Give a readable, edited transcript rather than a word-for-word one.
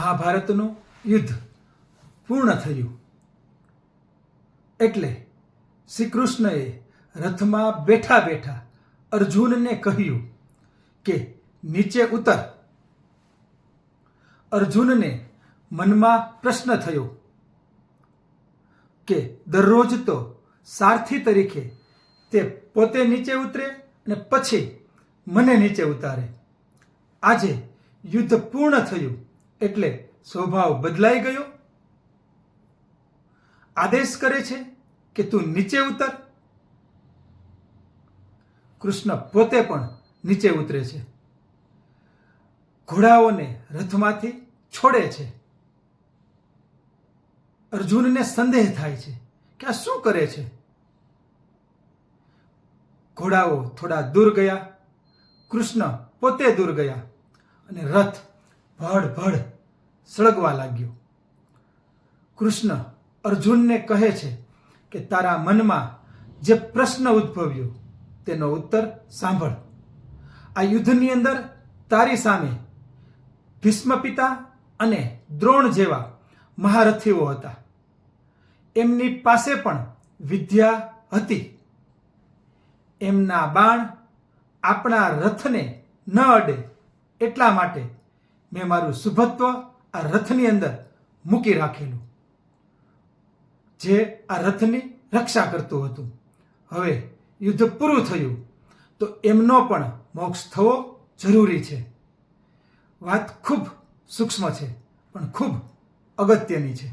મહાભારતનું યુદ્ધ પૂર્ણ થયું એટલે શ્રી કૃષ્ણએ રથમાં બેઠા બેઠા અર્જુનને કહ્યું કે નીચે ઉતર. અર્જુનને મનમાં પ્રશ્ન થયો કે દરરોજ તો સારથી તરીકે તે પોતે નીચે ઉતરે અને પછી મને નીચે ઉતારે. આજે યુદ્ધ પૂર્ણ થયું એટલે સ્વભાવ બદલાઈ ગયો. આદેશ કરે છે કે તું નીચે ઉતર. કૃષ્ણ પોતે પણ નીચે ઉતરે છે. ઘોડાઓને રથમાંથી છોડે છે. અર્જુનને સંદેહ થાય છે કે આ શું કરે છે. ઘોડાઓ થોડા દૂર ગયા, કૃષ્ણ પોતે દૂર ગયા અને રથ ભડ ભડ સળગવા લાગ્યો. કૃષ્ણ અર્જુનને કહે છે કે તારા મનમાં જે પ્રશ્ન ઉદ્ભવ્યો તેનો ઉત્તર સાંભળ. આ યુદ્ધની અંદર તારી સામે ભીષ્મ પિતા અને દ્રોણ જેવા મહારથીઓ હતા. એમની પાસે પણ વિદ્યા હતી. એમના બાણ આપણા રથને ન અડે એટલા માટે મેં મારું સુભત્વ આ રથની અંદર મૂકી રાખેલું, જે આ રથની રક્ષા કરતું હતું. હવે યુદ્ધ પૂરું થયું તો એમનો પણ મોક્ષ થવો જરૂરી છે. વાત ખૂબ સૂક્ષ્મ છે પણ ખૂબ અગત્યની છે.